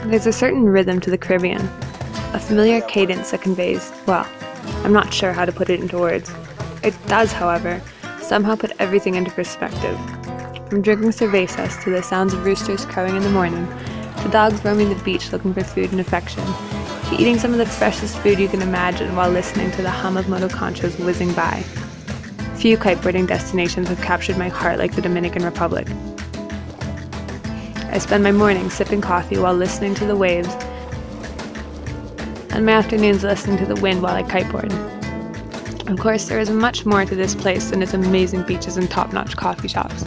There's a certain rhythm to the Caribbean, a familiar cadence that conveys, well, I'm not sure how to put it into words. It does, however, somehow put everything into perspective. From drinking cervezas to the sounds of roosters crowing in the morning, to dogs roaming the beach looking for food and affection, to eating some of the freshest food you can imagine while listening to the hum of motoconchos whizzing by. Few kiteboarding destinations have captured my heart like the Dominican Republic. I spend my mornings sipping coffee while listening to the waves, and my afternoons listening to the wind while I kiteboard. Of course, there is much more to this place than its amazing beaches and top-notch coffee shops.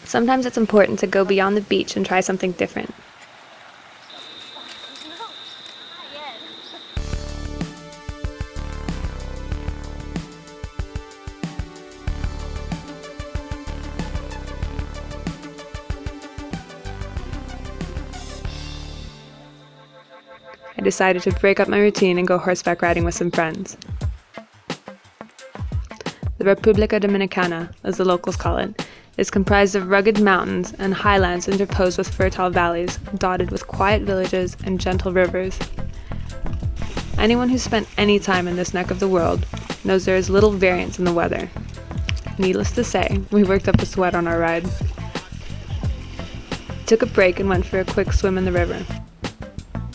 Sometimes it's important to go beyond the beach and try something different. I decided to break up my routine and go horseback riding with some friends. The República Dominicana, as the locals call it, is comprised of rugged mountains and highlands interposed with fertile valleys, dotted with quiet villages and gentle rivers. Anyone who's spent any time in this neck of the world knows there is little variance in the weather. Needless to say, we worked up a sweat on our ride. Took a break and went for a quick swim in the river.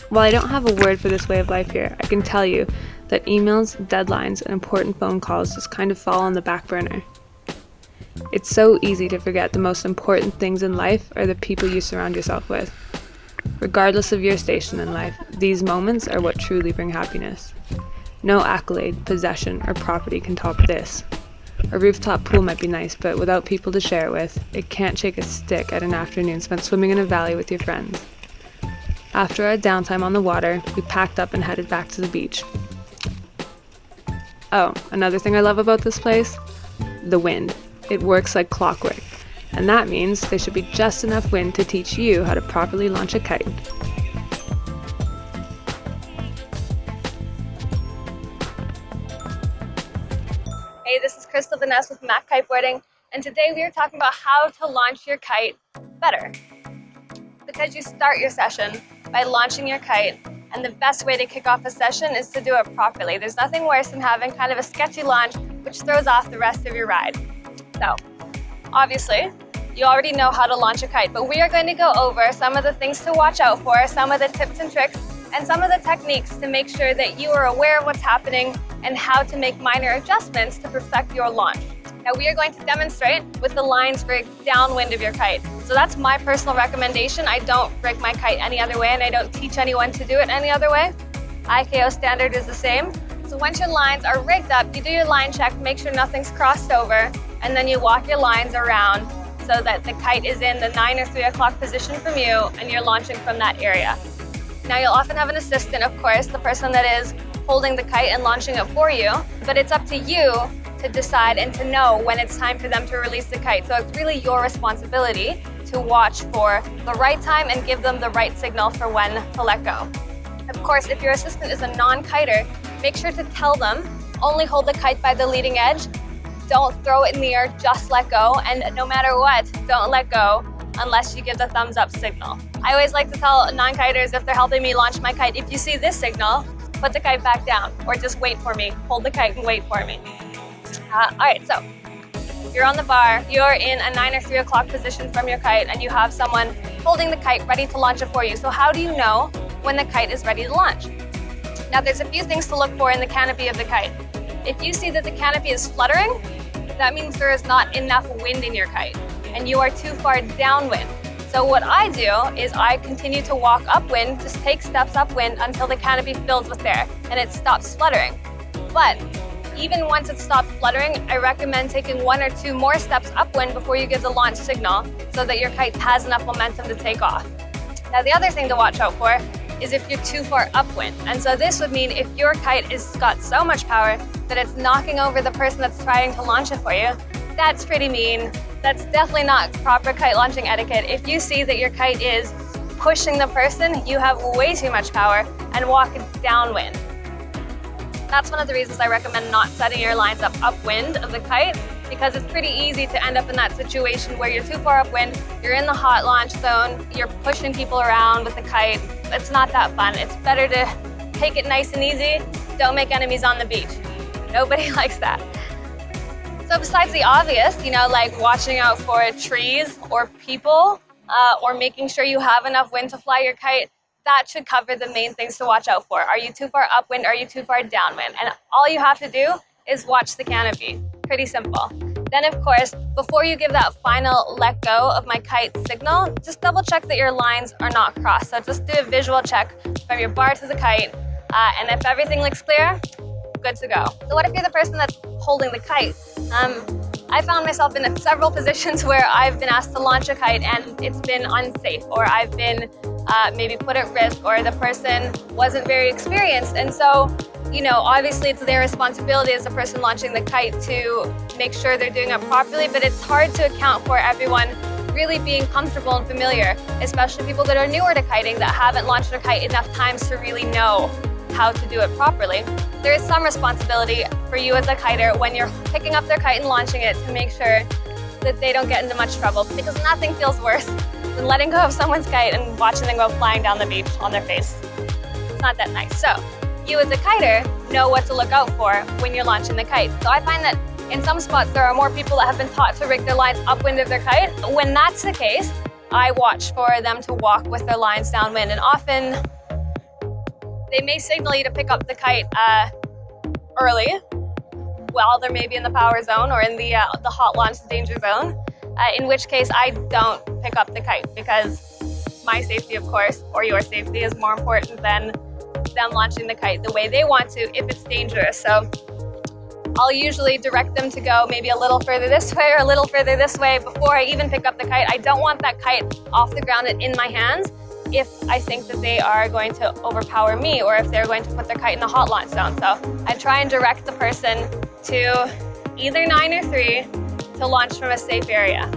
While I don't have a word for this way of life here, I can tell you that emails, deadlines, and important phone calls just kind of fall on the back burner. It's so easy to forget the most important things in life are the people you surround yourself with. Regardless of your station in life, these moments are what truly bring happiness. No accolade, possession, or property can top this. A rooftop pool might be nice, but without people to share it with, it can't shake a stick at an afternoon spent swimming in a valley with your friends. After our downtime on the water, we packed up and headed back to the beach. Oh, another thing I love about this place? The wind. It works like clockwork, and that means there should be just enough wind to teach you how to properly launch a kite. Hey, this is Veness with Mac Kiteboarding, and today we are talking about how to launch your kite better. Because you start your session by launching your kite, and the best way to kick off a session is to do it properly. There's nothing worse than having kind of a sketchy launch which throws off the rest of your ride. So, obviously, you already know how to launch a kite, but we are going to go over some of the things to watch out for, some of the tips and tricks, and some of the techniques to make sure that you are aware of what's happening and how to make minor adjustments to perfect your launch. Now we are going to demonstrate with the lines rigged downwind of your kite. So that's my personal recommendation. I don't rig my kite any other way, and I don't teach anyone to do it any other way. ICAO standard is the same. So once your lines are rigged up, you do your line check, make sure nothing's crossed over, and then you walk your lines around so that the kite is in the 9 or 3 o'clock position from you and you're launching from that area. Now you'll often have an assistant, of course, the person that is holding the kite and launching it for you, but it's up to you to decide and to know when it's time for them to release the kite. So it's really your responsibility to watch for the right time and give them the right signal for when to let go. Of course, if your assistant is a non-kiter, make sure to tell them, only hold the kite by the leading edge, don't throw it in the air, just let go, and no matter what, don't let go unless you give the thumbs up signal. I always like to tell non-kiters if they're helping me launch my kite, if you see this signal, put the kite back down, or just wait for me. Hold the kite and wait for me. Alright, so you're on the bar, you're in a 9 or 3 o'clock position from your kite, and you have someone holding the kite ready to launch it for you. So how do you know when the kite is ready to launch? Now there's a few things to look for in the canopy of the kite. If you see that the canopy is fluttering, that means there is not enough wind in your kite, and you are too far downwind. So what I do is I continue to walk upwind, just take steps upwind until the canopy fills with air and it stops fluttering. But even once it stops fluttering, I recommend taking 1 or 2 more steps upwind before you give the launch signal so that your kite has enough momentum to take off. Now the other thing to watch out for is if you're too far upwind. And so this would mean if your kite has got so much power that it's knocking over the person that's trying to launch it for you, that's pretty mean. That's definitely not proper kite launching etiquette. If you see that your kite is pushing the person, you have way too much power, and walk downwind. That's one of the reasons I recommend not setting your lines up upwind of the kite, because it's pretty easy to end up in that situation where you're too far upwind, you're in the hot launch zone, you're pushing people around with the kite. It's not that fun. It's better to take it nice and easy. Don't make enemies on the beach. Nobody likes that. So besides the obvious, like watching out for trees or people, or making sure you have enough wind to fly your kite, that should cover the main things to watch out for. Are you too far upwind? Are you too far downwind? And all you have to do is watch the canopy. Pretty simple. Then of course, before you give that final let go of my kite signal, just double check that your lines are not crossed. So just do a visual check from your bar to the kite, and if everything looks clear, good to go. So what if you're the person that's holding the kite? I found myself in several positions where I've been asked to launch a kite and it's been unsafe, or I've been maybe put at risk, or the person wasn't very experienced. And so, obviously it's their responsibility as the person launching the kite to make sure they're doing it properly, but it's hard to account for everyone really being comfortable and familiar, especially people that are newer to kiting that haven't launched their kite enough times to really know how to do it properly. There is some responsibility for you as a kiter when you're picking up their kite and launching it to make sure that they don't get into much trouble, because nothing feels worse than letting go of someone's kite and watching them go flying down the beach on their face. It's not that nice. So you as a kiter know what to look out for when you're launching the kite. So I find that in some spots there are more people that have been taught to rig their lines upwind of their kite. When that's the case, I watch for them to walk with their lines downwind, and often they may signal you to pick up the kite early while they're maybe in the power zone or in the hot launch danger zone, in which case I don't pick up the kite, because my safety, of course, or your safety is more important than them launching the kite the way they want to if it's dangerous. So I'll usually direct them to go maybe a little further this way or a little further this way before I even pick up the kite. I don't want that kite off the ground and in my hands if I think that they are going to overpower me, or if they're going to put their kite in the hot launch zone. So I try and direct the person to either 9 or 3 to launch from a safe area.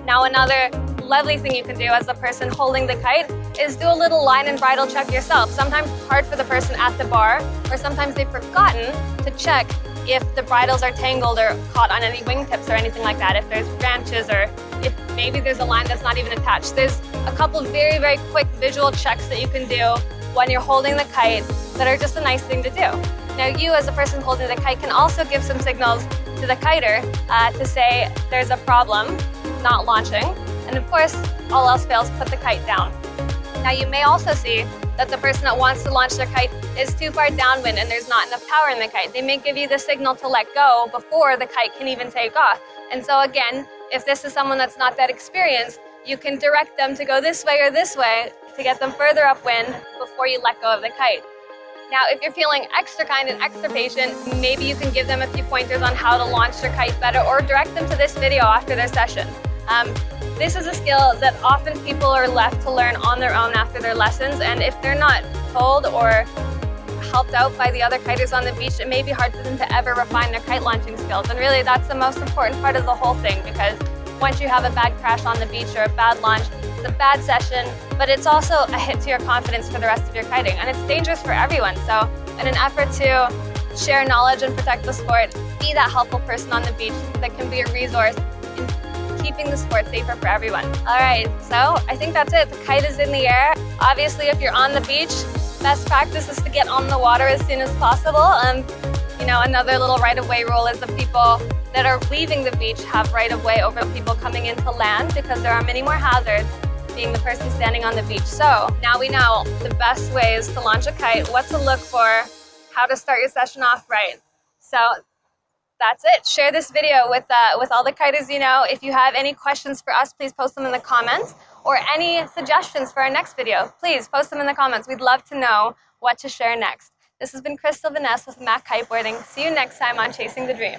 Now another lovely thing you can do as the person holding the kite is do a little line and bridle check yourself. Sometimes it's hard for the person at the bar, or sometimes they've forgotten to check if the bridles are tangled or caught on any wingtips or anything like that, if there's branches, or if maybe there's a line that's not even attached. There's a couple of very, very quick visual checks that you can do when you're holding the kite that are just a nice thing to do. Now you as a person holding the kite can also give some signals to the kiter to say there's a problem, not launching. And of course, all else fails, put the kite down. Now you may also see that the person that wants to launch their kite is too far downwind and there's not enough power in the kite. They may give you the signal to let go before the kite can even take off. And so again, if this is someone that's not that experienced, you can direct them to go this way or this way to get them further upwind before you let go of the kite. Now, if you're feeling extra kind and extra patient, maybe you can give them a few pointers on how to launch their kite better, or direct them to this video after their session. This is a skill that often people are left to learn on their own after their lessons, and if they're not told or helped out by the other kiters on the beach, it may be hard for them to ever refine their kite launching skills. And really, that's the most important part of the whole thing, because once you have a bad crash on the beach or a bad launch, it's a bad session, but it's also a hit to your confidence for the rest of your kiting, and it's dangerous for everyone. So in an effort to share knowledge and protect the sport, be that helpful person on the beach that can be a resource in keeping the sport safer for everyone. All right, so I think that's it. The kite is in the air. Obviously, if you're on the beach, best practice is to get on the water as soon as possible. Another little right-of-way rule is the people that are leaving the beach have right-of-way over people coming into land, because there are many more hazards being the person standing on the beach. So now we know the best ways to launch a kite, what to look for, how to start your session off right. So that's it. Share this video with all the kiters you know. If you have any questions for us, please post them in the comments, or any suggestions for our next video, please post them in the comments. We'd love to know what to share next. This has been Veness with Kiteboarding. See you next time on Chasing the Dream.